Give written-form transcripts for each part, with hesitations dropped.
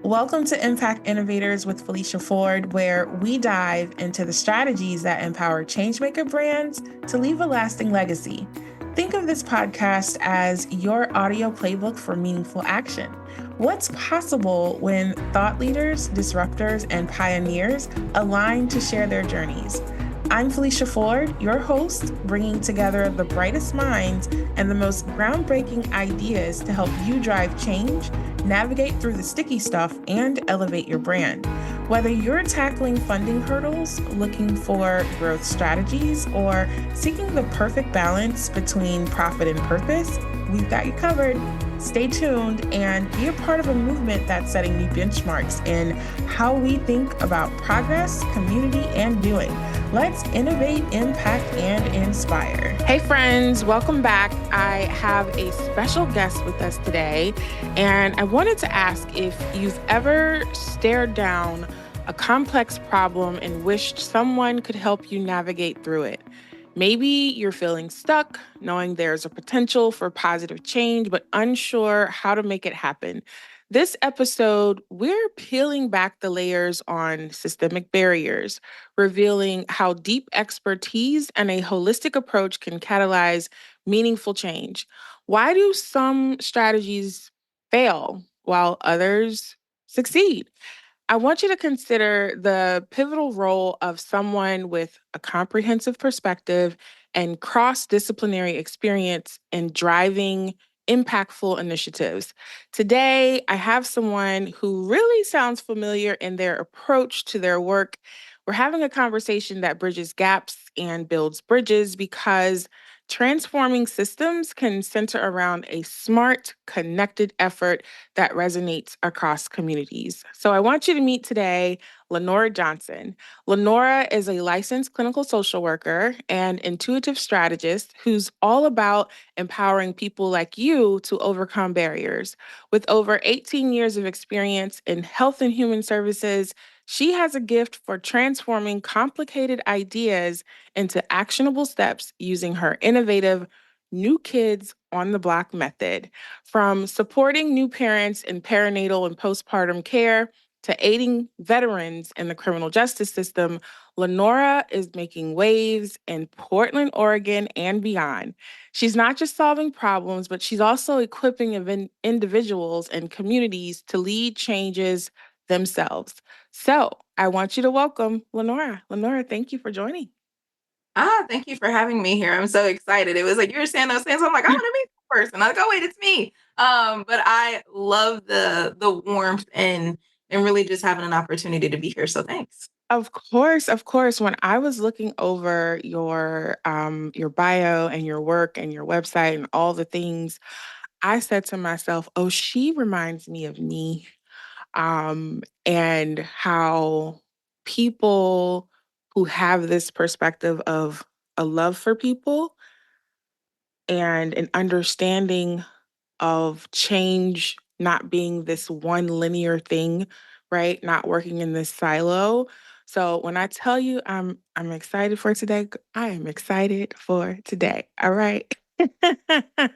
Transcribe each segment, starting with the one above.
Welcome to Impact Innovators with Felicia Ford, where we dive into the strategies that empower changemaker brands to leave a lasting legacy. Think of this podcast as your audio playbook for meaningful action. What's possible when thought leaders, disruptors, and pioneers align to share their journeys? I'm Felicia Ford, your host, bringing together the brightest minds and the most groundbreaking ideas to help you drive change, navigate through the sticky stuff, and elevate your brand. Whether you're tackling funding hurdles, looking for growth strategies, or seeking the perfect balance between profit and purpose, we've got you covered. Stay tuned and be a part of a movement that's setting new benchmarks in how we think about progress, community, and doing. Let's innovate, impact, and inspire. Hey friends, welcome back. I have a special guest with us today, and I wanted to ask if you've ever stared down a complex problem and wished someone could help you navigate through it. Maybe you're feeling stuck, knowing there's a potential for positive change, but unsure how to make it happen. This episode, we're peeling back the layers on systemic barriers, revealing how deep expertise and a holistic approach can catalyze meaningful change. Why do some strategies fail while others succeed? I want you to consider the pivotal role of someone with a comprehensive perspective and cross disciplinary experience in driving impactful initiatives. Today, I have someone who really sounds familiar in their approach to their work. We're having a conversation that bridges gaps and builds bridges because transforming systems can center around a smart, connected effort that resonates across communities. So I want you to meet today Lenora Johnson. Lenora is a licensed clinical social worker and intuitive strategist who's all about empowering people like you to overcome barriers. With over 18 years of experience in health and human services, she has a gift for transforming complicated ideas into actionable steps using her innovative New Kids on the Block method. From supporting new parents in perinatal and postpartum care to aiding veterans in the criminal justice system, Lenora is making waves in Portland, Oregon, and beyond. She's not just solving problems, but she's also equipping individuals and communities to lead changes themselves. So I want you to welcome Lenora. Lenora, thank you for joining. Thank you for having me here. I'm so excited. It was like you were saying those things. I'm like, I want to meet this person. I'm like, oh wait, it's me. But I love the warmth and really just having an opportunity to be here. So thanks. Of course, of course. When I was looking over your bio and your work and your website and all the things, I said to myself, "Oh, she reminds me of me." And how people who have this perspective of a love for people and an understanding of change not being this one linear thing, right? Not working in this silo. So when I tell you I'm excited for today, I am excited for today. All right. Feeling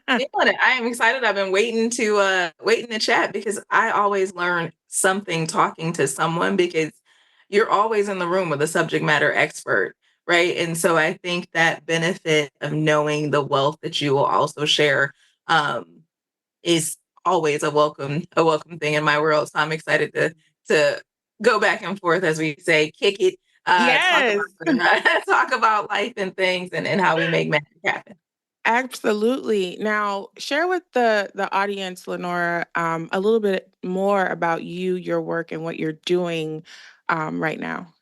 it. I am excited. I've been waiting to chat because I always learn something talking to someone because you're always in the room with a subject matter expert, right? And so I think that benefit of knowing the wealth that you will also share um, is always a welcome thing in my world. So I'm excited to go back and forth, as we say, kick it, talk Yes. about talk about life and things and how we make magic happen. Absolutely. Now, share with the audience, Lenora, a little bit more about you, your work, and what you're doing right now.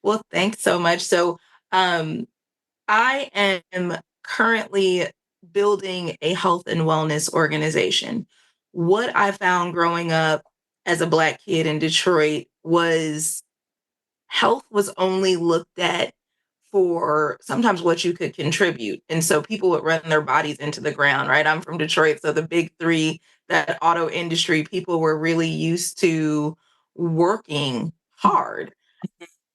Well, thanks so much. So um, I am currently building a health and wellness organization. What I found growing up as a Black kid in Detroit was health was only looked at for sometimes what you could contribute. And so people would run their bodies into the ground, right? I'm from Detroit. So the big three, that auto industry, people were really used to working hard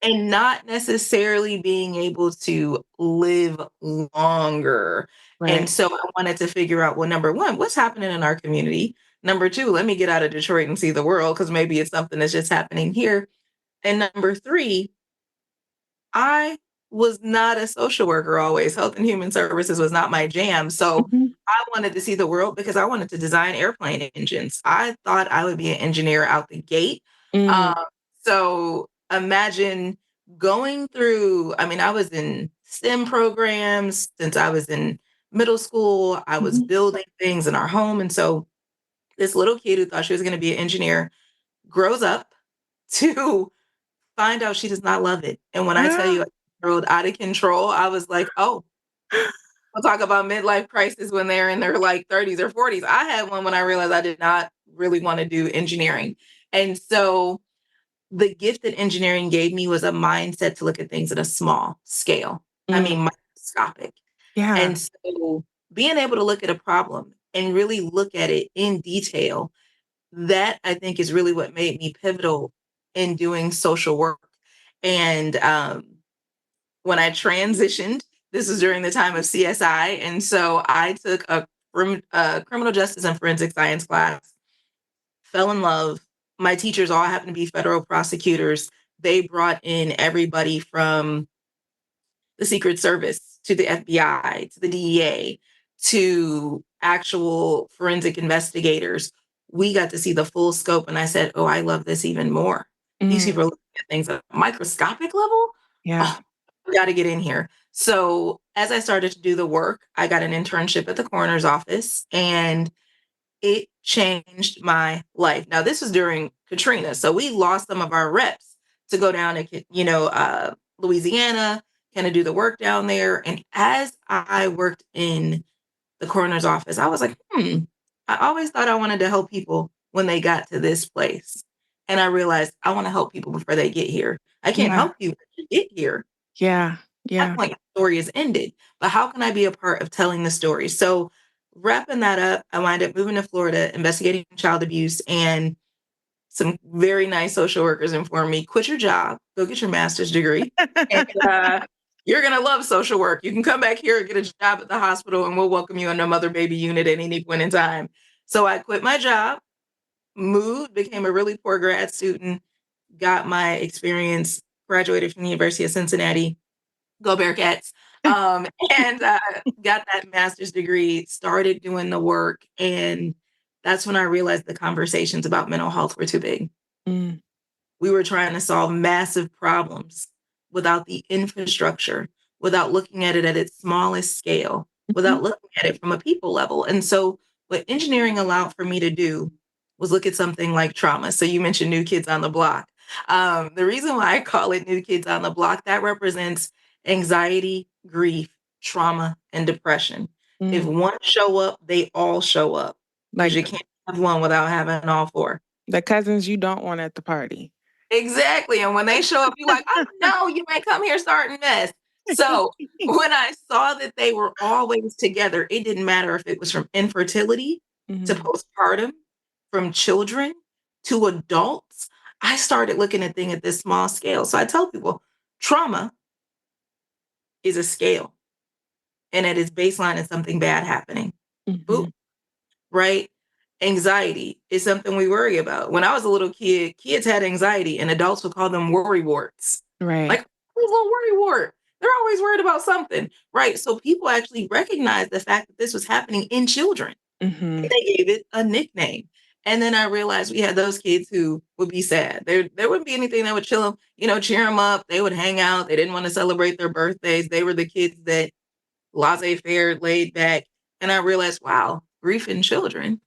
and not necessarily being able to live longer. And Right. so I wanted to figure out, well, number one, what's happening in our community? Number two, let me get out of Detroit and see the world because maybe it's something that's just happening here. And number three, I was not a social worker always. Health and Human Services was not my jam. So Mhm. I wanted to see the world because I wanted to design airplane engines. I thought I would be an engineer out the gate. Mm. Um, so imagine going through, I mean, I was in STEM programs since I was in middle school. I was Mhm. building things in our home. And so this little kid who thought she was going to be an engineer grows up to find out she does not love it. And when I tell Ah. you I rolled out of control, I was like, oh, we'll talk about midlife crisis when they're in their like 30s or 40s. I had one when I realized I did not really want to do engineering. And so the gift that engineering gave me was a mindset to look at things at a small scale. I Mm. mean, microscopic. Yeah. And so being able to look at a problem and really look at it in detail, that I think is really what made me pivotal in doing social work. And when I transitioned, this was during the time of CSI. And so I took a criminal justice and forensic science class, fell in love. My teachers all happened to be federal prosecutors. They brought in everybody from the Secret Service to the FBI to the DEA to actual forensic investigators. We got to see the full scope. And I said, oh, I love this even more. These Mm. people are looking at things at a microscopic level. Yeah. Oh, we got to get in here. So as I started to do the work, I got an internship at the coroner's office and it changed my life. Now, this was during Katrina. So we lost some of our reps to go down to, Louisiana, kind of do the work down there. And as I worked in the coroner's office, I was like, I always thought I wanted to help people when they got to this place. And I realized I want to help people before they get here. I can't Yeah. help you when you get here. Yeah. At that Yeah. point, your story is ended. But how can I be a part of telling the story? So wrapping that up, I wound up moving to Florida, investigating child abuse, and some very nice social workers informed me, quit your job, go get your master's degree. And you're going to love social work. You can come back here and get a job at the hospital and we'll welcome you in the mother baby unit at any point in time. So I quit my job, moved, became a really poor grad student, got my experience, graduated from the University of Cincinnati, go Bearcats, and got that master's degree, started doing the work. And that's when I realized the conversations about mental health were too big. Mm. We were trying to solve massive problems without the infrastructure, without looking at it at its smallest scale, Mhm. without looking at it from a people level. And so, what engineering allowed for me to do was look at something like trauma. So, you mentioned New Kids on the Block. The reason why I call it New Kids on the Block, that represents anxiety, grief, trauma, and depression. If Mm. one show up, they all show up because Like you can't have one without having all four. the cousins you don't want at the party. Exactly. And when they show up, you're like, oh no, you ain't come here starting mess. So when I saw that they were always together, it didn't matter if it was from infertility to Mhm. postpartum, from children to adults. I started looking at things at this small scale. So I tell people trauma is a scale, and at its baseline is something bad happening. Boop, Mhm. right? Anxiety is something we worry about. When I was a little kid, kids had anxiety and adults would call them worry warts. Right. Like, "Who's a little worry wart?" They're always worried about something, right? So people actually recognized the fact that this was happening in children. Mhm. They gave it a nickname. And then I realized we had those kids who would be sad. There wouldn't be anything that would chill them, cheer them up. They would hang out. They didn't want to celebrate their birthdays. They were the kids that laissez-faire, laid back. And I realized, wow, grief in children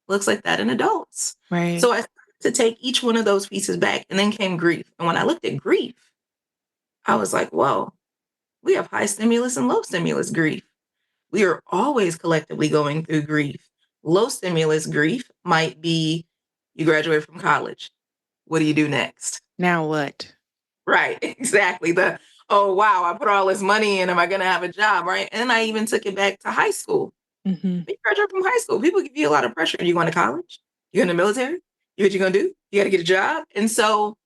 looks like that in adults. Right. So I started to take each one of those pieces back, and then came grief. And when I looked at grief, I was like, whoa, we have high stimulus and low stimulus grief. We are always collectively going through grief. Low stimulus grief might be you graduate from college. What do you do next? Now what? Right, exactly. Oh, wow, I put all this money in. Am I going to have a job? Right. And I even took it back to high school. Mhm. When you graduate from high school, people give you a lot of pressure. You going to college? You in the military? What you gonna do? You got to get a job. And so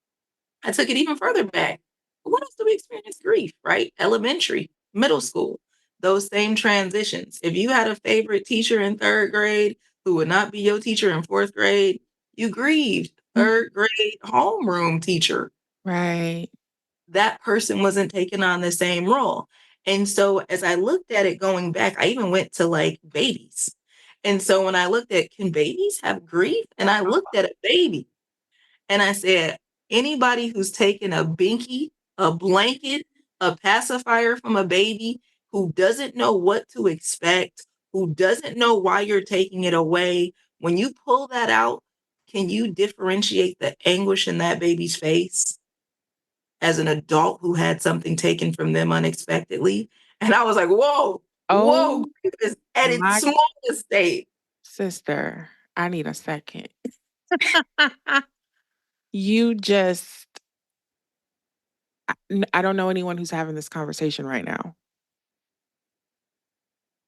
I took it even further back. What else do we experience grief? Right? Elementary, middle school, those same transitions. If you had a favorite teacher in third grade, who would not be your teacher in 4th grade, you grieved. 3rd grade homeroom teacher, Right. that person wasn't taking on the same role. And so as I looked at it going back, I even went to like babies. And so when I looked at, can babies have grief? And I looked at a baby and I said, anybody who's taken a binky, a blanket, a pacifier from a baby who doesn't know what to expect, who doesn't know why you're taking it away, when you pull that out, can you differentiate the anguish in that baby's face as an adult who had something taken from them unexpectedly? And I was like, whoa, whoa, Oh grief is at its my smallest state. sister, I need a second. You just, I don't know anyone who's having this conversation right now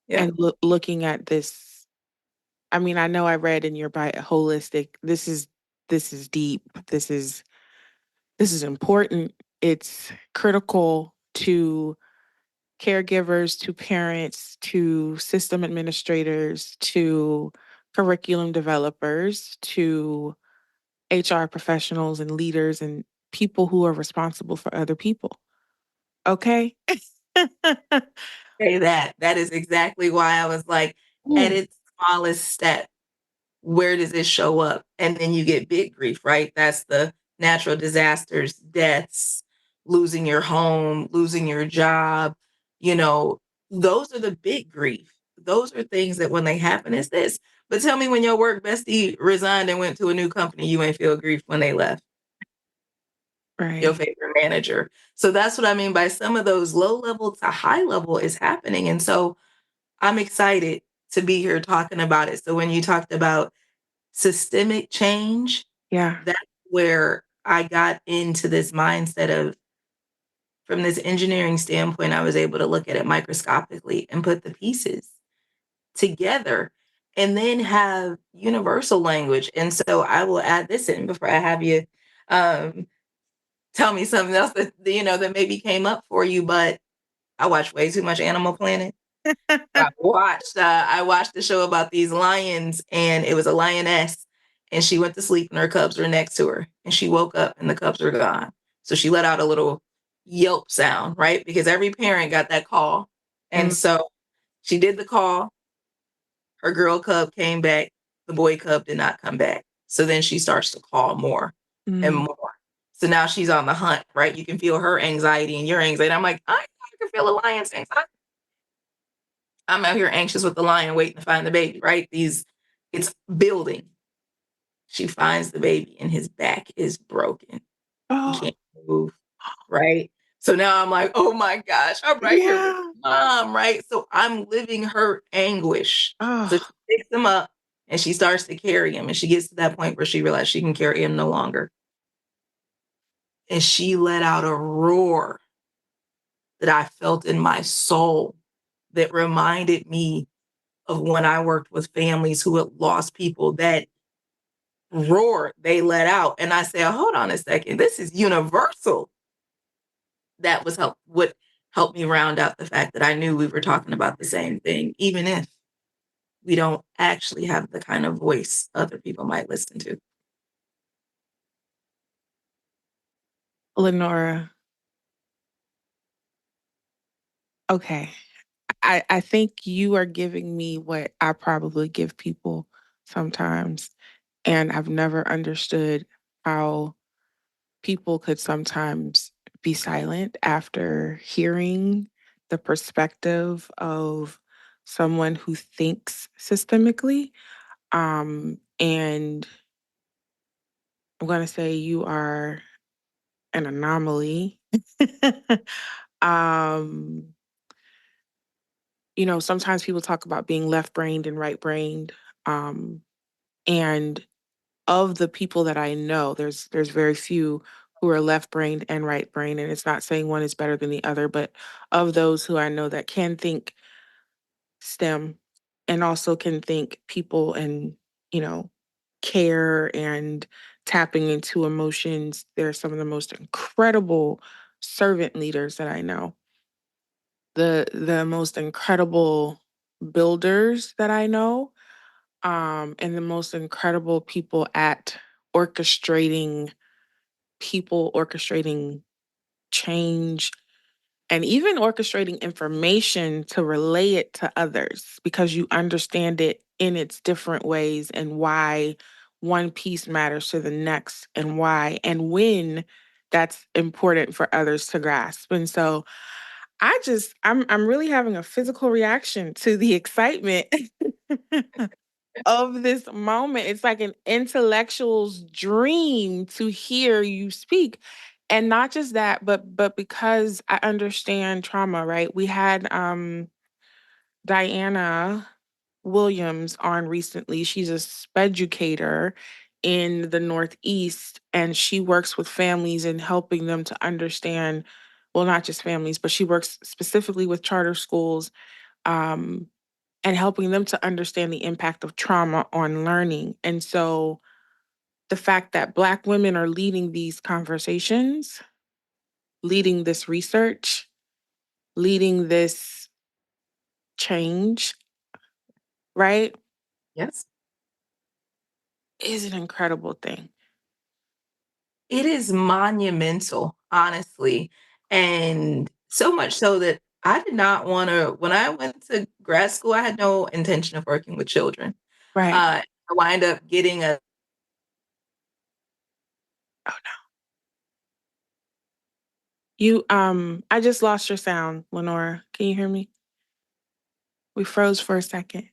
Yeah. and looking at this. I mean, I know I read in your bio holistic. This is deep. This is important. It's critical to caregivers, to parents, to system administrators, to curriculum developers, to HR professionals and leaders and people who are responsible for other people. Okay? Say that. That is exactly why I was like, at Ooh. its smallest step, where does it show up? And then you get big grief, right? That's the natural disasters, deaths, losing your home, losing your job. You know, those are the big grief. Those are things that when they happen, it's this. But tell me, when your work bestie resigned and went to a new company, you ain't feel grief when they left, your Right. favorite manager. So that's what I mean by some of those low level to high level is happening. And so I'm excited to be here talking about it. So when you talked about systemic change, Yeah. that's where I got into this mindset of, from this engineering standpoint, I was able to look at it microscopically and put the pieces together and then have universal language. And so I will add this in before I have you um, tell me something else that, that maybe came up for you, but I watch way too much Animal Planet. I watched the show about these lions, and it was a lioness, and she went to sleep and her cubs were next to her, and she woke up and the cubs were gone. So she let out a little yelp sound, right? Because every parent got that call. And Mm, so she did the call. Her girl cub came back. The boy cub did not come back. So then she starts to call more and mm. more. So now she's on the hunt, right? You can feel her anxiety and your anxiety. I'm like, I can feel a lion's anxiety. I'm out here anxious with the lion waiting to find the baby, right? It's building. She finds the baby and his back is broken. He Oh, can't move, right? So now I'm like, oh my gosh, I'm right here with yeah. mom, right? So I'm living her anguish. So she Oh, picks him up and she starts to carry him. And she gets to that point where she realized she can carry him no longer. And she let out a roar that I felt in my soul that reminded me of when I worked with families who had lost people. That roar they let out. And I said, hold on a second, this is universal. That was what helped me round out the fact that I knew we were talking about the same thing, even if we don't actually have the kind of voice other people might listen to. Lenora. Okay. I think you are giving me what I probably give people sometimes. And I've never understood how people could sometimes be silent after hearing the perspective of someone who thinks systemically. And I'm going to say you are an anomaly. um, sometimes people talk about being left brained and right brained. Um, and of the people that I know, there's very few who are left brained and right brained. And it's not saying one is better than the other, but of those who I know that can think STEM and also can think people and, you know, care and tapping into emotions, they're some of the most incredible servant leaders that I know. The most incredible builders that I know. and the most incredible people at orchestrating orchestrating change, and even orchestrating information to relay it to others because you understand it in its different ways and why one piece matters to the next and why and when that's important for others to grasp. And so I'm really having a physical reaction to the excitement of this moment. It's like an intellectual's dream to hear you speak. And not just that, but because I understand trauma, right? We had Diana Williams on recently. She's a educator in the Northeast, and she works with families and helping them to understand, well, not just families, but she works specifically with charter schools, um, and helping them to understand the impact of trauma on learning. And so the fact that Black women are leading these conversations, leading this research, leading this change, right, Yes. is an incredible thing. It is monumental, honestly, and so much so that I did not wanna when I went to grad school, I had no intention of working with children. Right. I wind up getting a Oh no. I just lost your sound, Lenora. Can you hear me? We froze for a second.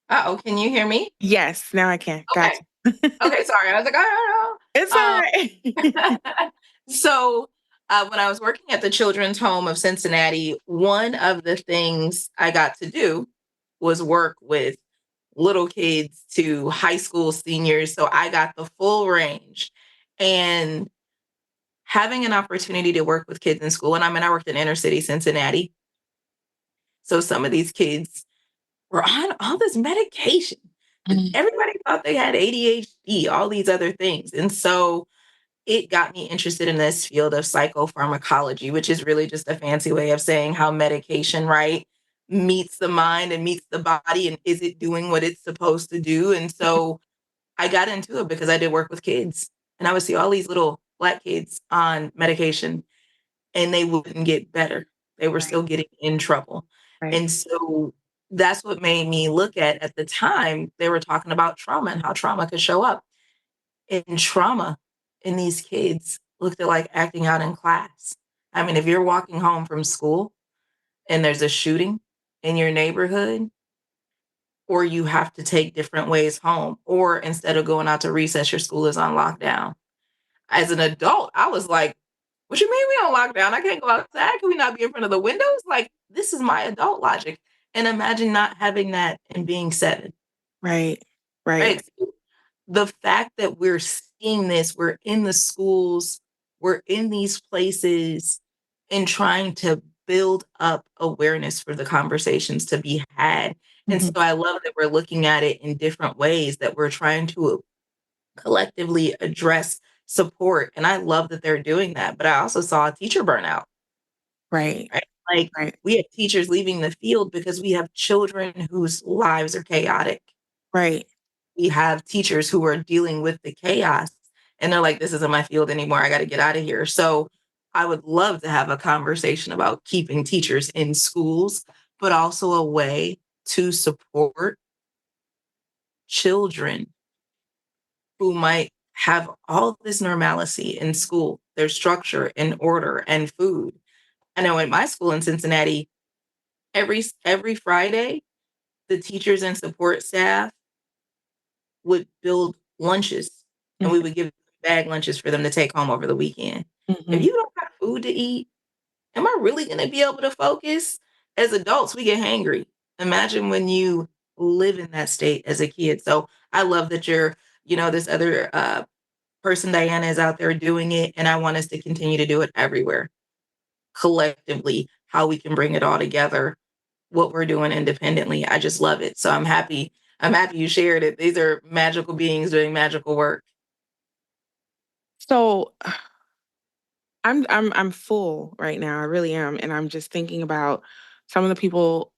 Uh-oh, can you hear me? Yes, now I can. Okay. Gotcha. Okay, sorry. I was like, "I It's don't know." all right. So, when I was working at the Children's Home of Cincinnati, one of the things I got to do was work with little kids to high school seniors. So I got the full range. And having an opportunity to work with kids in school, and I worked in inner city Cincinnati. So some of these kids were on all this medication. Mm. Everybody thought they had ADHD, all these other things. And so it got me interested in this field of psychopharmacology, which is really just a fancy way of saying how medication, right, meets the mind and meets the body, and is it doing what it's supposed to do? And so I got into it because I did work with kids, and I would see all these little Black kids on medication, and they wouldn't get better. They were Right, still getting in trouble. right. And so that's what made me look at the time, they were talking about trauma and how trauma could show up. And trauma in these kids looked at like acting out in class. I mean, if you're walking home from school and there's a shooting in your neighborhood, or you have to take different ways home, or instead of going out to recess, your school is on lockdown. As an adult, I was like, what you mean we on lockdown? I can't go outside. Can we not be in front of the windows? Like, this is my adult logic. And imagine not having that and being 7, Right, right. right? So the fact that we're seeing this, we're in the schools, we're in these places and trying to build up awareness for the conversations to be had. And so Mhm. I love that we're looking at it in different ways, that we're trying to collectively address support. And I love that they're doing that. But I also saw a teacher burnout, Right, right? Like right, we have teachers leaving the field because we have children whose lives are chaotic. right. We have teachers who are dealing with the chaos and they're like, this isn't my field anymore. I got to get out of here. So I would love to have a conversation about keeping teachers in schools, but also a way to support children who might have all this normalcy in school, their structure and order and food. I know in my school in Cincinnati, every Friday, the teachers and support staff would build lunches and we Mhm, would give bag lunches for them to take home over the weekend. If mhm. you don't have food to eat, am I really going to be able to focus? As adults, we get hangry. Imagine when you live in that state as a kid. So I love that this other person, Diana, is out there doing it. And I want us to continue to do it everywhere collectively, how we can bring it all together, what we're doing independently. I just love it. So I'm happy. I'm happy you shared it. These are magical beings doing magical work. So I'm full right now. I really am, and I'm just thinking about some of the people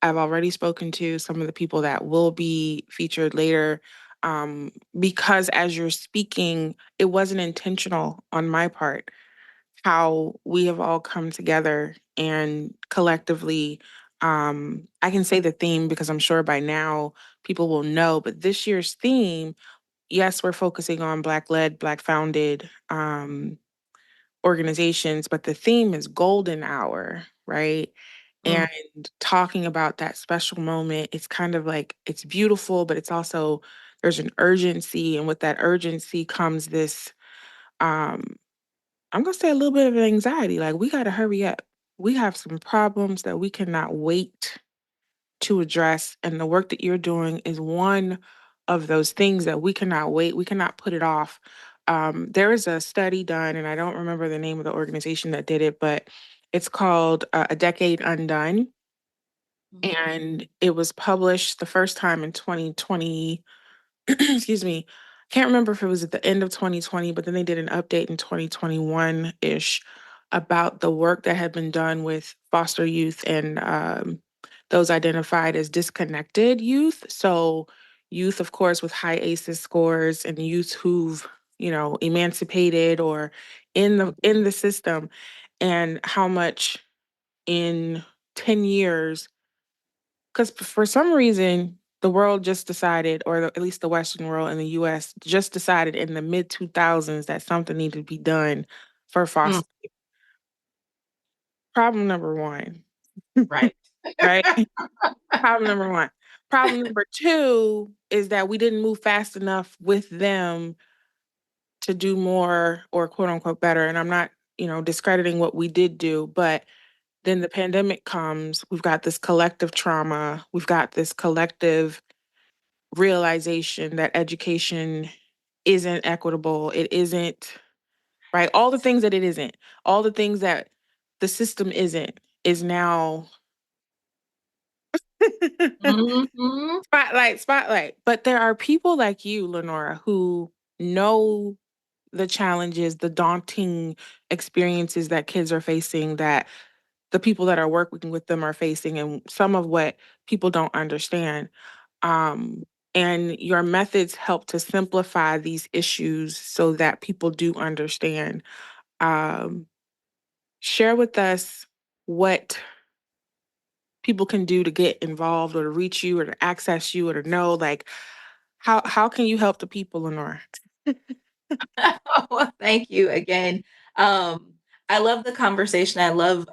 I've already spoken to some of the people that will be featured later. Because as you're speaking, it wasn't intentional on my part how we have all come together and collectively. I can say the theme because I'm sure by now people will know, but this year's theme, yes, we're focusing on Black led, Black founded organizations, but the theme is golden hour, right? Mm, And talking about that special moment, it's kind of like it's beautiful, but it's also there's an urgency. And with that urgency comes this, I'm gonna say a little bit of anxiety. Like we gotta hurry up. We have some problems that we cannot wait to address. And the work that you're doing is one of those things that we cannot wait. We cannot put it off. There is a study done, and I don't remember the name of the organization that did it, but it's called A Decade Undone. mhm, And it was published the first time in 2020. Excuse me. I can't remember if it was at the end of 2020, but then they did an update in 2021-ish about the work that had been done with foster youth and those identified as disconnected youth. So youth, of course, with high ACEs scores and youth who've, emancipated or in the mhm, in the system, and how much in 10 years, because for some reason, the world just decided, or at least the Western world and the US just decided in the mid 2000s that something needed to be done for mm, foster. Problem number one, right. right? Problem number one. Problem number two is that we didn't move fast enough with them to do more or quote unquote better. And I'm not, discrediting what we did do, but then the pandemic comes. We've got this collective trauma. We've got this collective realization that education isn't equitable. It isn't, right? All the things that it isn't, all the things that the system isn't, is now Mhm. spotlight, spotlight. But there are people like you, Lenora, who know the challenges, the daunting experiences that kids are facing, that the people that are working with them are facing, and some of what people don't understand. Um, and your methods help to simplify these issues so that people do understand. Um, Share with us what people can do to get involved or to reach you or to access you or to know, like, how can you help the people, Lenora? Well, thank you again. Um, I love the conversation. I love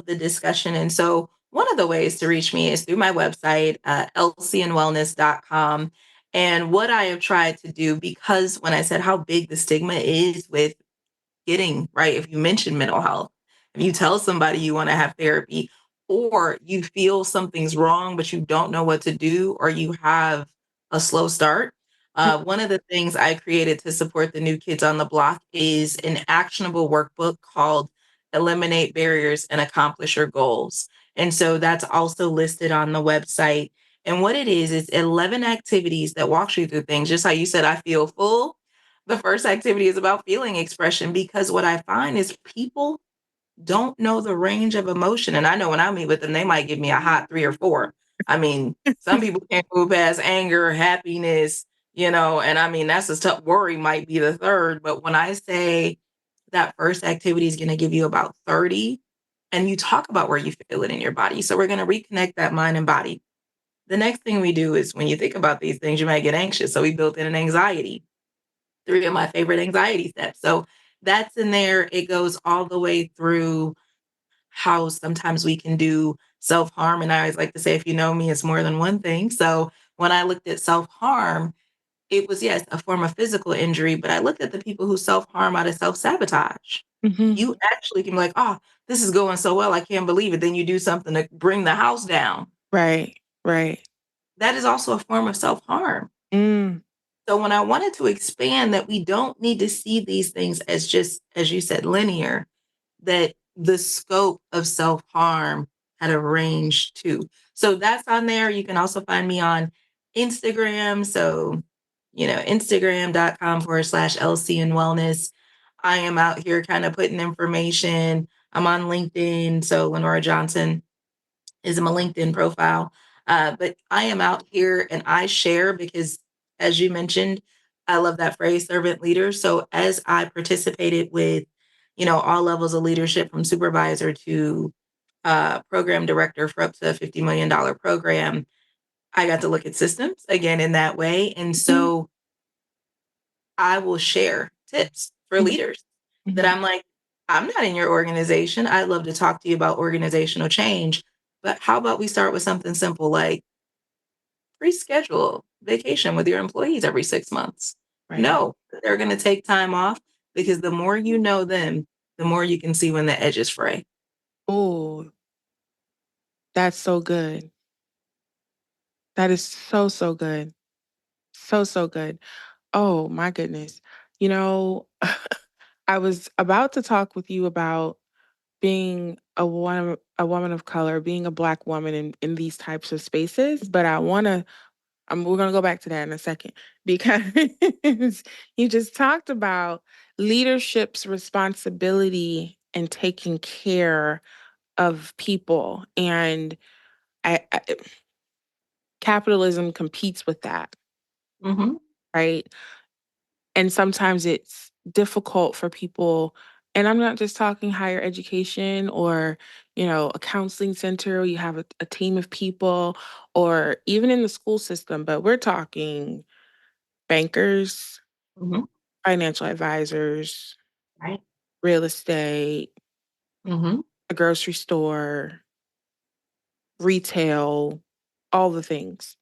the discussion. And so one of the ways to reach me is through my website, lcandwellness.com. And what I have tried to do, because when I said how big the stigma is with getting, right? If you mention mental health, if you tell somebody you want to have therapy, or you feel something's wrong, but you don't know what to do, or you have a slow start. One of the things I created to support the new kids on the block is an actionable workbook called Eliminate Barriers and Accomplish Your Goals. And so that's also listed on the website. And what it is 11 activities that walks you through things. Just how you said, I feel full, the first activity is about feeling expression, because what I find is people don't know the range of emotion. And I know when I meet with them, they might give me a hot 3 or 4. I mean, some people can't move past anger, happiness, and I mean, that's a tough. Worry might be the third. But when I say that first activity is going to give you about 30, and you talk about where you feel it in your body. So we're going to reconnect that mind and body. The next thing we do is when you think about these things, you might get anxious. So we built in an anxiety, 3 of my favorite anxiety steps. So that's in there. It goes all the way through how sometimes we can do self harm. And I always like to say, if you know me, it's more than one thing. So when I looked at self harm, it was, yes, a form of physical injury, but I looked at the people who self harm out of self sabotage. Mhm. You actually can be like, oh, this is going so well. I can't believe it. Then you do something to bring the house down. Right, right. That is also a form of self harm. Mm. So when I wanted to expand that we don't need to see these things as just, as you said, linear, that the scope of self-harm had a range too. So that's on there. You can also find me on Instagram. So, Instagram.com/LC and wellness. I am out here kind of putting information. I'm on LinkedIn. So Lenora Johnson. is my LinkedIn profile. But I am out here and I share because, as you mentioned, I love that phrase, servant leader. So as I participated with, all levels of leadership from supervisor to program director for up to a $50 million program, I got to look at systems again in that way. And so I will share tips for leaders that I'm like, I'm not in your organization. I'd love to talk to you about organizational change. But how about we start with something simple like pre-schedule vacation with your employees every 6 months? Right. No, they're going to take time off because the more you know them, the more you can see when the edges fray. Oh, that's so good. That is so, so good. So, so good. Oh, my goodness. You know, I was about to talk with you about being a woman of color, being a Black woman in these types of spaces, but we're gonna go back to that in a second because you just talked about leadership's responsibility and taking care of people, and I capitalism competes with that, Mm-hmm. right? And sometimes it's difficult for people, and I'm not just talking higher education or, a counseling center, you have a team of people, or even in the school system, but we're talking bankers, Mm-hmm. financial advisors, Right. real estate, Mm-hmm. a grocery store, retail, all the things,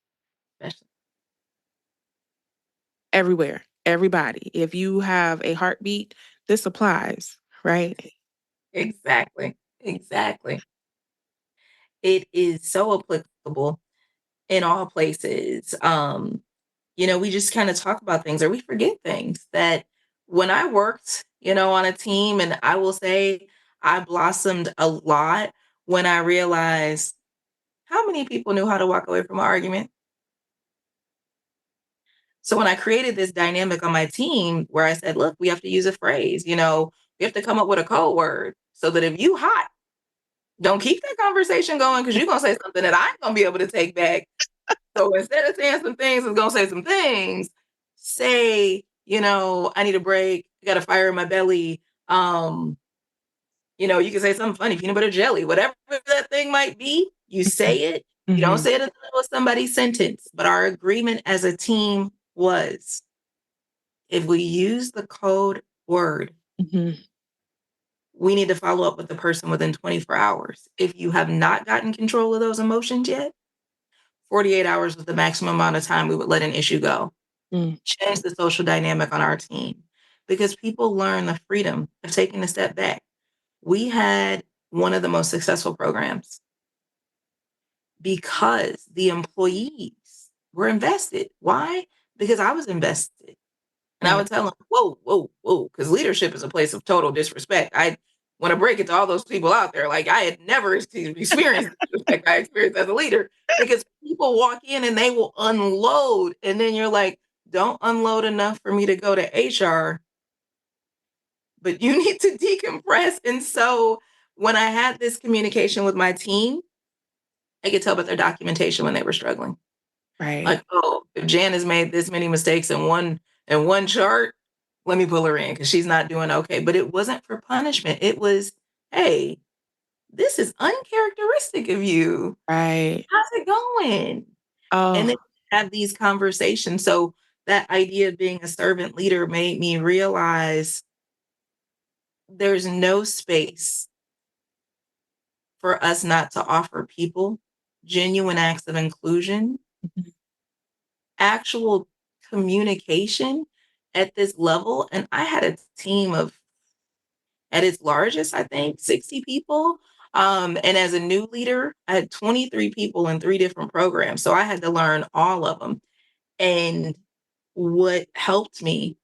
everywhere, everybody. If you have a heartbeat, this applies, right? Exactly. Exactly. It is so applicable in all places. We just kind of talk about things or we forget things that when I worked, on a team, and I will say I blossomed a lot when I realized how many people knew how to walk away from an argument. So when I created this dynamic on my team where I said, look, we have to use a phrase, we have to come up with a code word so that if you hot, don't keep that conversation going because you're going to say something that I'm going to be able to take back. So instead of saying some things, it's going to say some things. Say, I need a break. I got a fire in my belly. You can say something funny, peanut butter jelly, whatever that thing might be. You say it. You don't say it in the middle of somebody's sentence. But our agreement as a team was if we use the code word, we need to follow up with the person within 24 hours. If you have not gotten control of those emotions yet, 48 hours was the maximum amount of time we would let an issue go. Change the social dynamic on our team because people learn the freedom of taking a step back. We had one of the most successful programs because the employees were invested. Why? Because I was invested. And I would tell them, whoa, whoa, whoa, because leadership is a place of total disrespect. I want to break it to all those people out there. Like I had never experienced the disrespect I experienced as a leader because people walk in and they will unload. And then you're like, don't unload enough for me to go to HR, but you need to decompress. And so when I had this communication with my team, I could tell by their documentation when they were struggling. Right. Like, oh, if Jan has made this many mistakes in one chart, let me pull her in because she's not doing okay. But it wasn't for punishment. It was, hey, this is uncharacteristic of you. Right. How's it going? Oh. And then have these conversations. So that idea of being a servant leader made me realize there's no space for us not to offer people genuine acts of inclusion, actual communication at this level. And I had a team of, at its largest, I think, 60 people. And as a new leader, I had 23 people in 3 different programs. So I had to learn all of them. And what helped me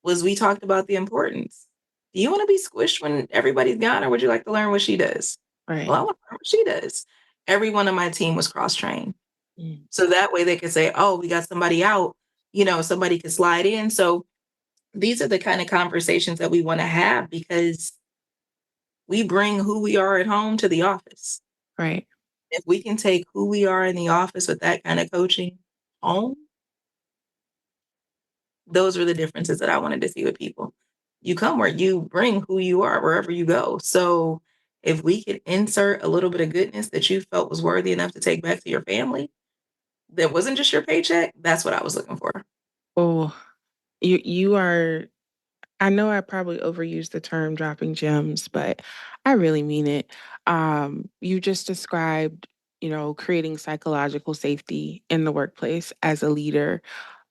was we talked about the importance. Do you want to be squished when everybody's gone, or would you like to learn what she does? Right. Well, I want to learn what she does. Everyone on my team was cross-trained. So that way they could say, oh, we got somebody out, somebody could slide in. So these are the kind of conversations that we want to have, because we bring who we are at home to the office. Right. If we can take who we are in the office with that kind of coaching home, those were the differences that I wanted to see with people. You come where you bring who you are wherever you go. So if we could insert a little bit of goodness that you felt was worthy enough to take back to your family, that wasn't just your paycheck, that's what I was looking for. Oh, you are, I know I probably overused the term dropping gems, but I really mean it. You just described, creating psychological safety in the workplace as a leader.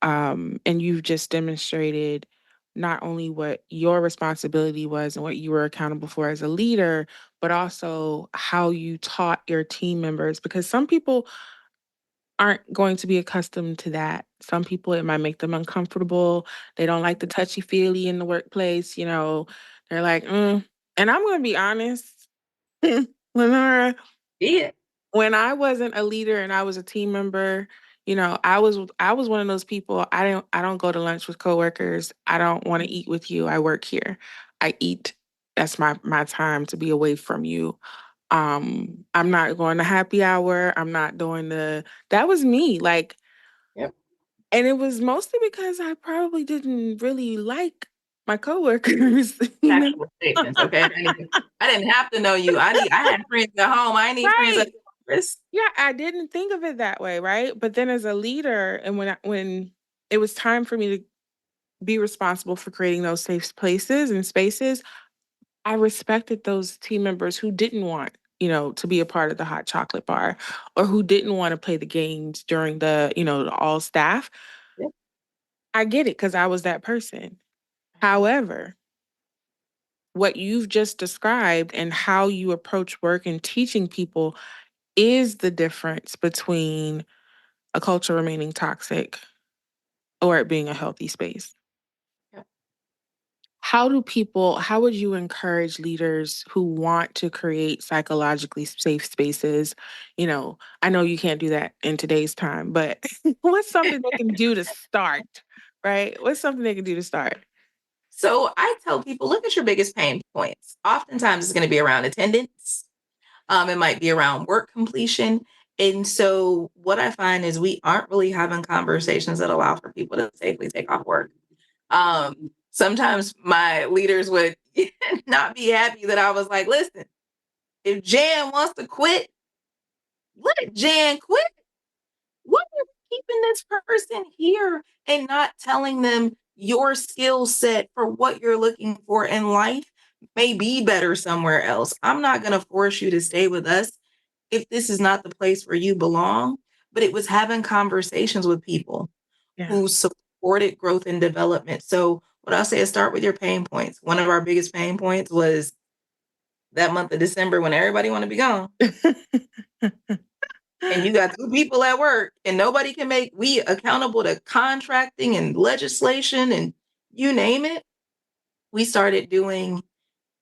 And you've just demonstrated not only what your responsibility was and what you were accountable for as a leader, but also how you taught your team members, because some people aren't going to be accustomed to that. Some people, it might make them uncomfortable. They don't like the touchy feely in the workplace. They're like, And I'm going to be honest, Lenora, Yeah. when I wasn't a leader and I was a team member, I was one of those people. I don't go to lunch with coworkers. I don't want to eat with you. I work here. I eat. That's my time to be away from you. I'm not going to happy hour. I'm not doing that was me. Like, Yep. and it was mostly because I probably didn't really like my coworkers, Factual statements, okay? I didn't have to know you. I had friends at home. I need friends at Right. the office. Yeah, I didn't think of it that way, right? But then as a leader, and when it was time for me to be responsible for creating those safe places and spaces, I respected those team members who didn't want, to be a part of the hot chocolate bar, or who didn't want to play the games during the all staff. Yep. I get it because I was that person. However, what you've just described and how you approach work and teaching people is the difference between a culture remaining toxic or it being a healthy space. Yep. How would you encourage leaders who want to create psychologically safe spaces? I know you can't do that in today's time, but what's something they can do to start, right? What's something they can do to start? So I tell people, look at your biggest pain points. Oftentimes it's going to be around attendance. It might be around work completion. And so what I find is we aren't really having conversations that allow for people to safely take off work. Sometimes my leaders would not be happy that I was like, listen, if Jan wants to quit, let Jan quit. Why are you keeping this person here and not telling them your skill set for what you're looking for in life may be better somewhere else? I'm not going to force you to stay with us if this is not the place where you belong. But it was having conversations with people Yeah. who supported growth and development. So what I'll say is start with your pain points. One of our biggest pain points was that month of December when everybody want to be gone. And you got two people at work and nobody can make we accountable to contracting and legislation and you name it. We started doing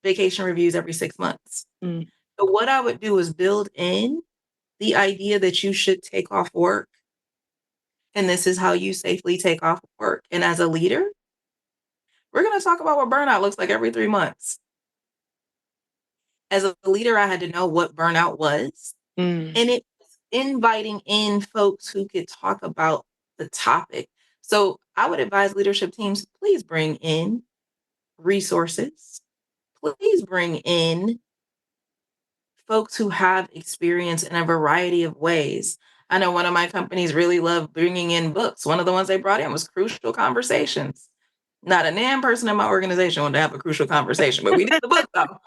vacation reviews every 6 months. Mm, So what I would do is build in the idea that you should take off work. And this is how you safely take off work. And as a leader, we're going to talk about what burnout looks like every 3 months. As a leader, I had to know what burnout was. mm, And it was inviting in folks who could talk about the topic. So I would advise leadership teams, please bring in resources. Please bring in folks who have experience in a variety of ways. I know one of my companies really loved bringing in books. One of the ones they brought in was Crucial Conversations. Not a damn person in my organization wanted to have a crucial conversation, but we did the book though.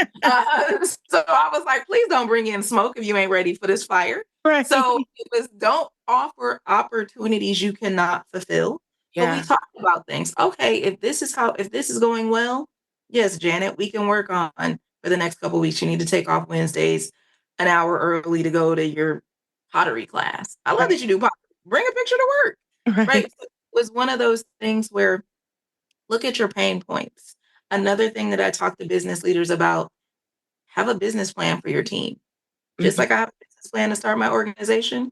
So I was like, please don't bring in smoke if you ain't ready for this fire. right. So it was don't offer opportunities you cannot fulfill. But we Yeah. talked about things. Okay, if this is going well, yes, Janet, we can work on for the next couple of weeks. You need to take off Wednesdays an hour early to go to your pottery class. I love Right. that you do pottery. Bring a picture to work. Right. Right. So it was one of those things where look at your pain points. Another thing that I talk to business leaders about, have a business plan for your team. Just Mhm, like I have a business plan to start my organization,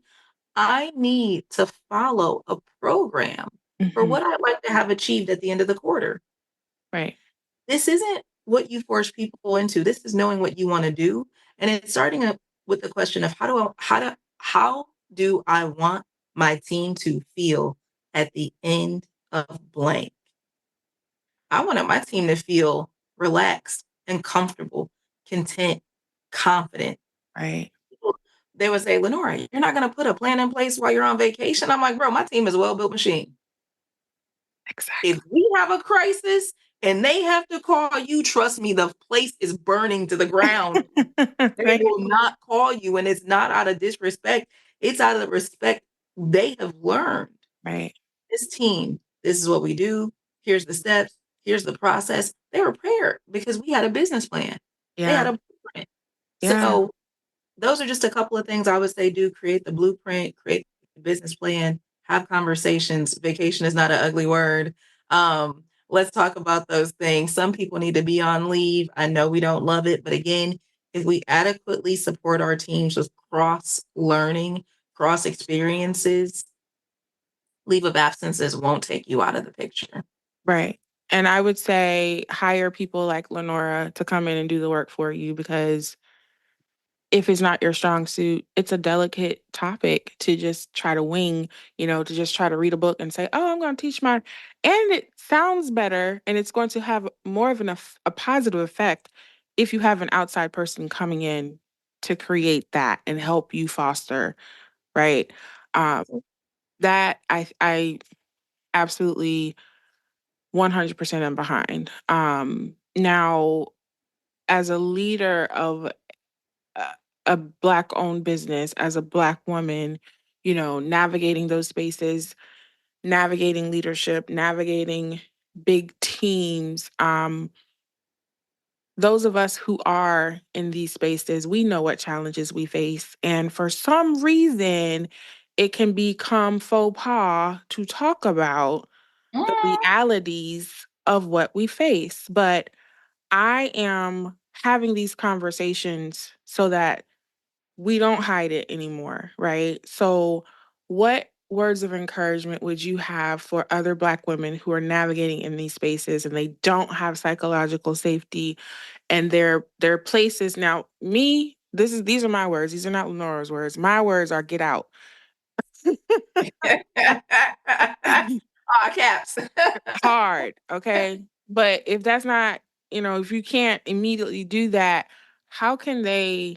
I need to follow a program for mhm, what I'd like to have achieved at the end of the quarter. right. This isn't what you force people into. This is knowing what you want to do. And it's starting with the question of how do I want my team to feel at the end of blank? I wanted my team to feel relaxed and comfortable, content, confident. Right. They would say, Lenora, you're not going to put a plan in place while you're on vacation. I'm like, bro, my team is a well built machine. If Exactly. we have a crisis and they have to call you, trust me, the place is burning to the ground. They Right. will not call you. And it's not out of disrespect, it's out of the respect they have learned. Right. This team, this is what we do. Here's the steps. Here's the process. They were prepared because we had a business plan. They had Yeah. a blueprint. Yeah. So those are just a couple of things I would say do. Create the blueprint, create the business plan, have conversations. Vacation is not an ugly word. Let's talk about those things. Some people need to be on leave. I know we don't love it, but again, if we adequately support our teams with cross learning, cross experiences, leave of absences won't take you out of the picture. Right. And I would say hire people like Lenora to come in and do the work for you, because if it's not your strong suit, it's a delicate topic to just try to wing, to just try to read a book and say, oh, I'm going to teach my. And it sounds better and it's going to have more of a positive effect if you have an outside person coming in to create that and help you foster, right? Um, that I absolutely 100% am behind. Now, as a leader of a, a Black owned business, as a Black woman, navigating those spaces, navigating leadership, navigating big teams, those of us who are in these spaces, we know what challenges we face. And for some reason, it can become faux pas to talk about the Mm. realities of what we face. But I am having these conversations so that we don't hide it anymore, right? So, what words of encouragement would you have for other Black women who are navigating in these spaces and they don't have psychological safety and their places? Now, me, these are my words. These are not Lenora's words. My words are get out. Caps. Hard, okay? But if that's not, if you can't immediately do that, how can they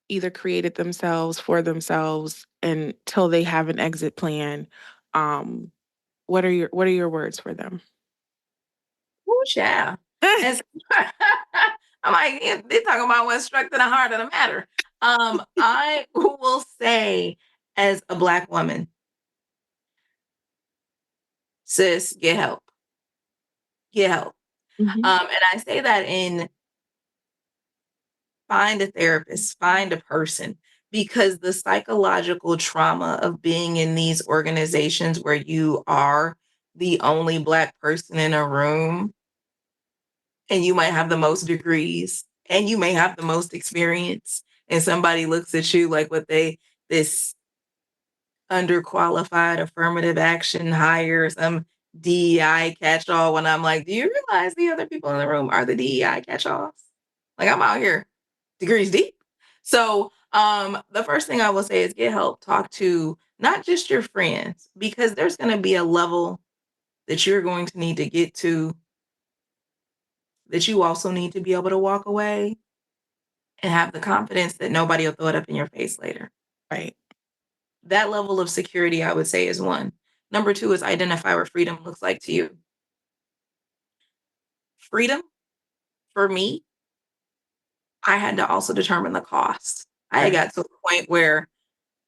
either create it themselves for themselves until they have an exit plan? Um, what are your words for them? Ooh, child. And I'm like, yeah, they talking about what struck to the heart of the matter. I will say, as a Black woman, sis, get help. Get help. Mhm. And I say that in find a therapist, find a person, because the psychological trauma of being in these organizations where you are the only Black person in a room and you might have the most degrees and you may have the most experience, and somebody looks at you like this underqualified affirmative action hire, some DEI catch-all, when I'm like, do you realize the other people in the room are the DEI catch-alls? Like, I'm out here degrees deep. So the first thing I will say is get help. Talk to not just your friends, because there's going to be a level that you're going to need to get to that you also need to be able to walk away and have the confidence that nobody will throw it up in your face later. Right. That level of security, I would say, is one. Number two is identify what freedom looks like to you. Freedom, for me, I had to also determine the cost. I Right. got to a point where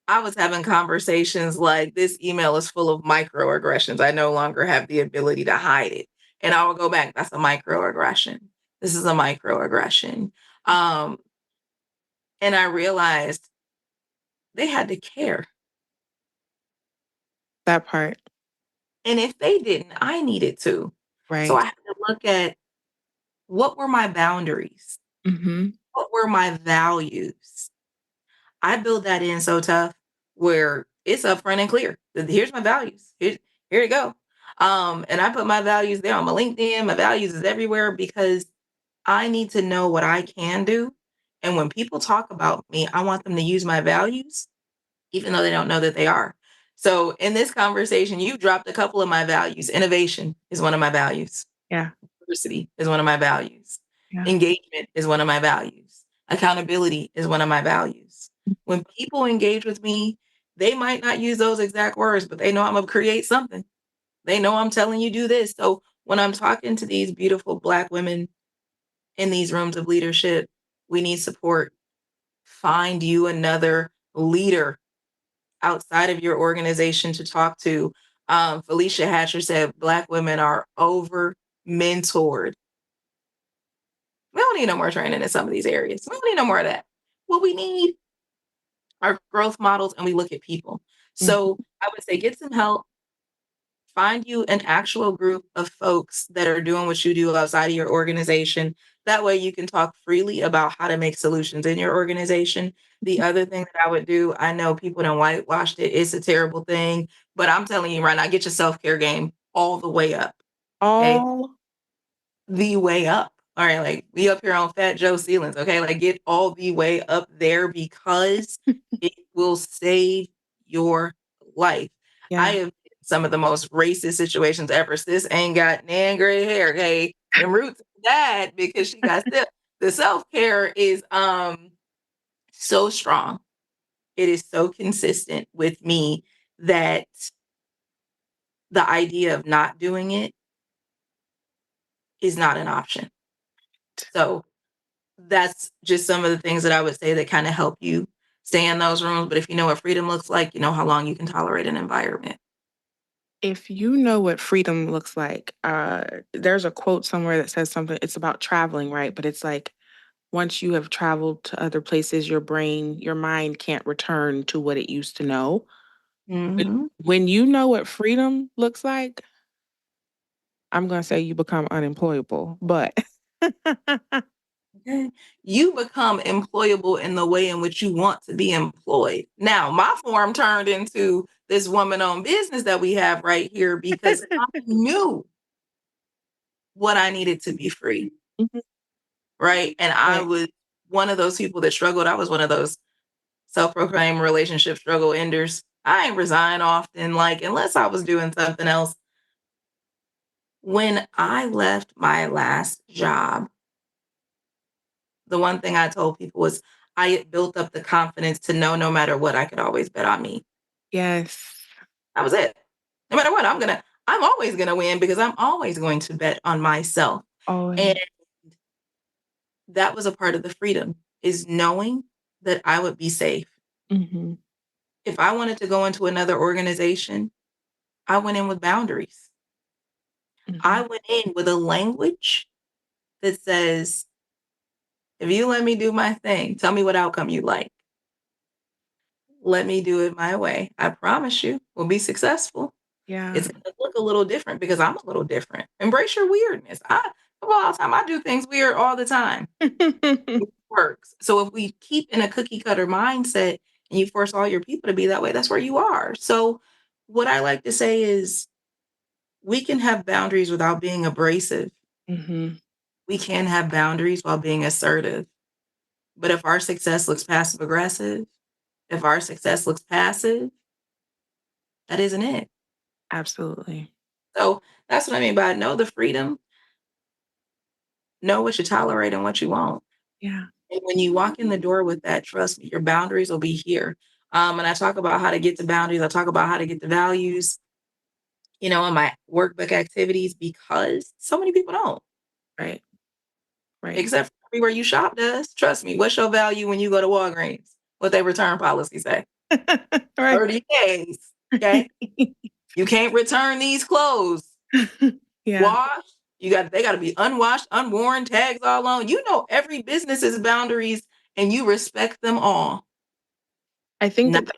I was having conversations like, this email is full of microaggressions. I no longer have the ability to hide it. And I will go back, that's a microaggression. This is a microaggression. Um, and I realized they had to care. That part. And if they didn't, I needed to. So Right. I had to look at, what were my boundaries? Mhm. What were my values? I build that in so tough where it's upfront and clear. Here's my values. Here you go. And I put my values there on my LinkedIn. My values is everywhere because I need to know what I can do And when people talk about me, I want them to use my values, even though they don't know that they are. So in this conversation, you've dropped a couple of my values. Innovation is one of my values. Yeah. Diversity is one of my values. Yeah. Engagement is one of my values. Accountability is one of my values. When people engage with me, they might not use those exact words, but they know I'm going to create something. They know I'm telling you do this. So when I'm talking to these beautiful Black women in these rooms of leadership, we need support. Find you another leader outside of your organization to talk to. Felicia Hatcher said Black women are over mentored. We don't need no more training in some of these areas. We don't need no more of that. What we need are growth models, and we look at people. So I would say get some help. Find you an actual group of folks that are doing what you do outside of your organization. That way you can talk freely about how to make solutions in your organization. The other thing that I would do, I know people done whitewashed it. It's a terrible thing, but I'm telling you right now, get your self-care game all the way up. Okay. All The way up. All right, like we up here on Fat Joe ceilings, okay? Like get all the way up there because it will save your life. I have some of the most racist situations ever. Sis ain't got nan gray hair, okay? The roots of that because she got still. The self-care is so strong. It is so consistent with me that the idea of not doing it is not an option. So that's just some of the things that I would say that kind of help you stay in those rooms. But if you know what freedom looks like, you know how long you can tolerate an environment. If you know what freedom looks like, there's a quote somewhere that says something, it's about traveling, right? But it's like once you have traveled to other places, your mind can't return to what it used to know. Mm-hmm. When you know what freedom looks like, I'm going to say you become unemployable, but Okay. You become employable in the way in which you want to be employed. Now, my form turned into this woman-owned business that we have right here because I knew what I needed to be free. Mhm. Right. And I Right. was one of those people that struggled. I was one of those self-proclaimed relationship struggle enders. I ain't resign often, like, unless I was doing something else. When I left my last job, the one thing I told people was I had built up the confidence to know no matter what, I could always bet on me. Yes. That was it. No matter what, I'm always gonna win because I'm always going to bet on myself. And Always. that was a part of the freedom is knowing that I would be safe. Mhm. If I wanted to go into another organization, I went in with boundaries. I Mhm. went in with a language that says, if you let me do my thing, tell me what outcome you like. Let me do it my way. I promise you we'll be successful. Yeah. It's going to look a little different because I'm a little different. Embrace your weirdness. All the time, I do things weird all the time. It works. So if we keep in a cookie cutter mindset and you force all your people to be that way, that's where you are. So what I like to say is we can have boundaries without being abrasive. Mhm. We can have boundaries while being assertive. But if our success looks passive aggressive, if our success looks passive, that isn't it. Absolutely. So that's what I mean by know the freedom, know what you tolerate and what you won't. Yeah. And when you walk in the door with that, trust me, your boundaries will be here. And I talk about how to get to boundaries. I talk about how to get to values, in my workbook activities because so many people don't, Right. Right. except for everywhere you shop does. Trust me, what's your value when you go to Walgreens? What they return policy say? Right. 30 days. Okay. You can't return these clothes. Yeah. Wash. They gotta be unwashed, unworn, tags all on. You know every business's boundaries and you respect them all. I think Not, that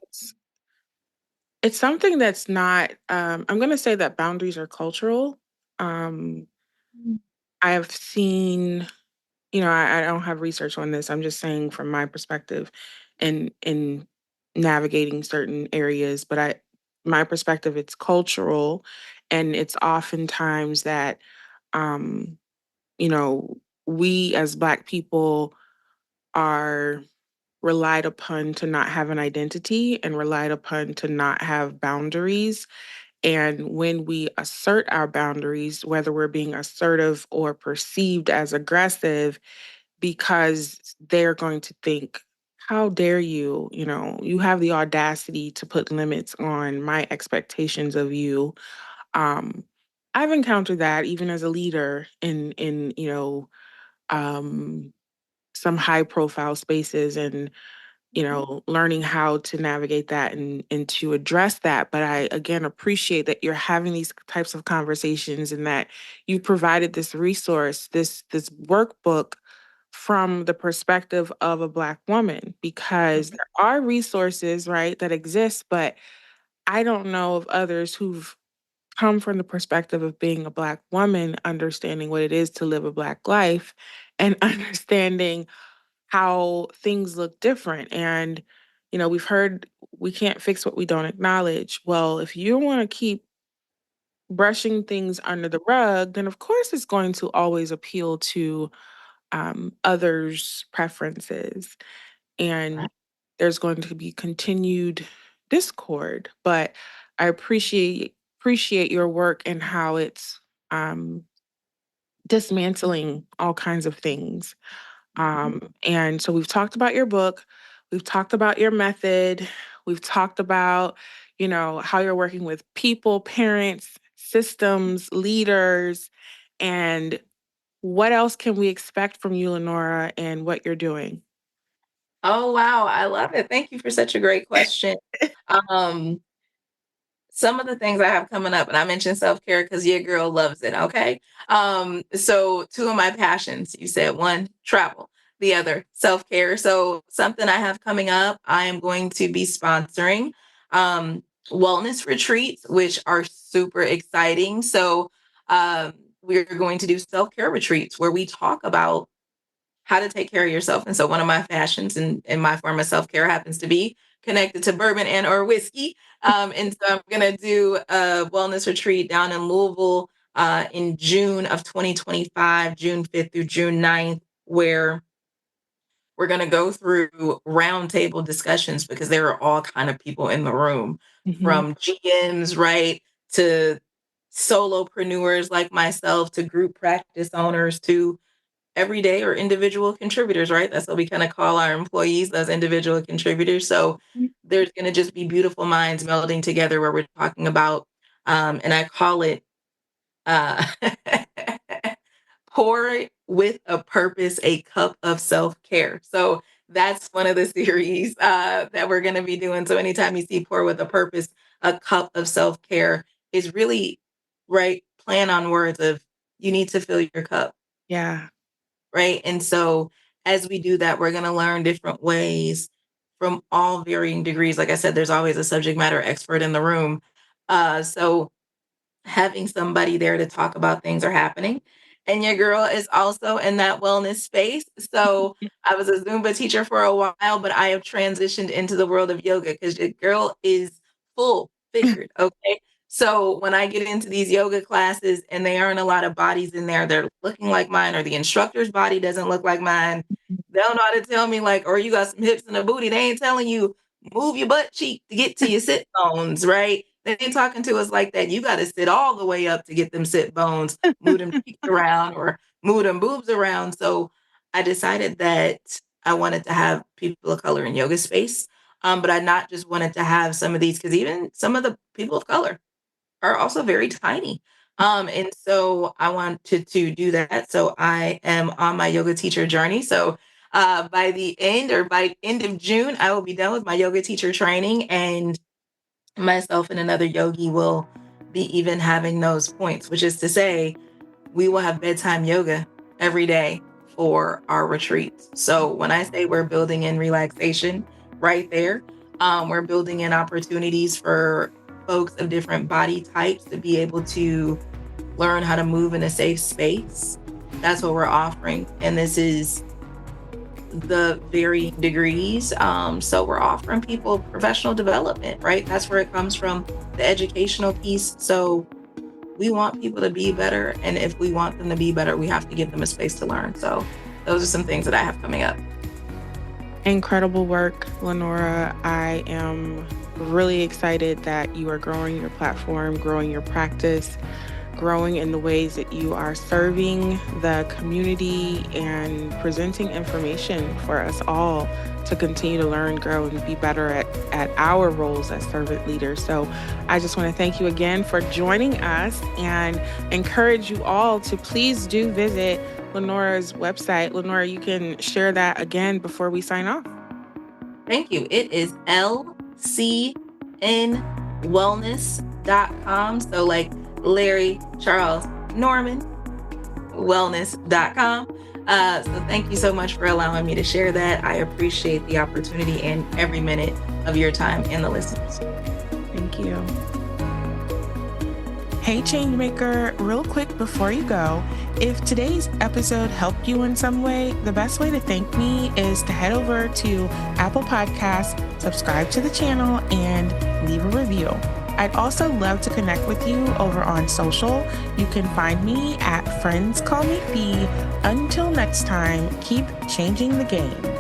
it's something that's not, I'm going to say that boundaries are cultural. Um, I have seen, I don't have research on this. I'm just saying from my perspective in navigating certain areas, but my perspective, it's cultural, and it's oftentimes that, um, you know, we as Black people are relied upon to not have an identity and relied upon to not have boundaries. And when we assert our boundaries, whether we're being assertive or perceived as aggressive, because they're going to think, how dare you? You know, you have the audacity to put limits on my expectations of you. Um, I've encountered that even as a leader in um, some high profile spaces, and learning how to navigate that and to address that. But I again appreciate that you're having these types of conversations and that you provided this resource, this workbook from the perspective of a Black woman, because there are resources, right, that exist, but I don't know of others who've come from the perspective of being a Black woman, understanding what it is to live a Black life and understanding how things look different. And, we've heard we can't fix what we don't acknowledge. Well, if you want to keep brushing things under the rug, then of course it's going to always appeal to others' preferences. And there's going to be continued discord. But I appreciate your work and how it's um, dismantling all kinds of things. And so we've talked about your book, we've talked about your method, we've talked about, how you're working with people, parents, systems, leaders, and what else can we expect from you, Lenora, and what you're doing? Oh, wow. I love it. Thank you for such a great question. Um, some of the things I have coming up, and I mentioned self-care because your girl loves it. Okay. So two of my passions, you said one, travel, the other, self-care. So something I have coming up, I am going to be sponsoring um wellness retreats, which are super exciting. So um we're going to do self-care retreats where we talk about how to take care of yourself. And so one of my fashions and my form of self-care happens to be connected to bourbon and or whiskey. And so I'm gonna do a wellness retreat down in Louisville in June of 2025, June 5th through June 9th, where we're going to go through roundtable discussions because there are all kind of people in the room, Mhm. from GMs, right, to solopreneurs like myself, to group practice owners, to everyday or individual contributors, right? That's what we kind of call our employees, those individual contributors. So there's going to just be beautiful minds melding together where we're talking about, and I call it uh, pour with a purpose, a cup of self-care. So that's one of the series that we're going to be doing. So anytime you see pour with a purpose, a cup of self-care is really, right, plan on words of you need to fill your cup, Yeah. right? And so as we do that, we're going to learn different ways from all varying degrees. Like I said, there's always a subject matter expert in the room. So having somebody there to talk about things are happening. And your girl is also in that wellness space. So I was a Zumba teacher for a while, but I have transitioned into the world of yoga because your girl is full figured. Okay. So when I get into these yoga classes and there aren't a lot of bodies in there, they're looking like mine, or the instructor's body doesn't look like mine. They don't know how to tell me, like, or you got some hips and a booty. They ain't telling you move your butt cheek to get to your sit bones, right? They ain't talking to us like that. You got to sit all the way up to get them sit bones, move them cheeks around or move them boobs around. So I decided that I wanted to have people of color in yoga space. But I not just wanted to have some of these, because even some of the people of color are also very tiny. And so I wanted to do that. So I am on my yoga teacher journey. So by the end, or by end of June, I will be done with my yoga teacher training, and myself and another yogi will be even having those points, which is to say, we will have bedtime yoga every day for our retreats. So when I say we're building in relaxation right there, we're building in opportunities for folks of different body types to be able to learn how to move in a safe space. That's what we're offering. And this is the varying degrees. So we're offering people professional development, right? That's where it comes from, the educational piece. So we want people to be better. And if we want them to be better, we have to give them a space to learn. So those are some things that I have coming up. Incredible work, Lenora. I am really excited that you are growing your platform, growing your practice, growing in the ways that you are serving the community and presenting information for us all to continue to learn, grow, and be better at our roles as servant leaders. So I just want to thank you again for joining us and encourage you all to please do visit Lenora's website. Lenora, you can share that again before we sign off. Thank you. It is lcnwellness.com. So like Larry, Charles, Norman, wellness.com. So thank you so much for allowing me to share that. I appreciate the opportunity and every minute of your time and the listeners. Thank you. Hey, Changemaker, real quick before you go, if today's episode helped you in some way, the best way to thank me is to head over to Apple Podcasts, subscribe to the channel, and leave a review. I'd also love to connect with you over on social. You can find me at Friends Call Me Fee. Until next time, keep changing the game.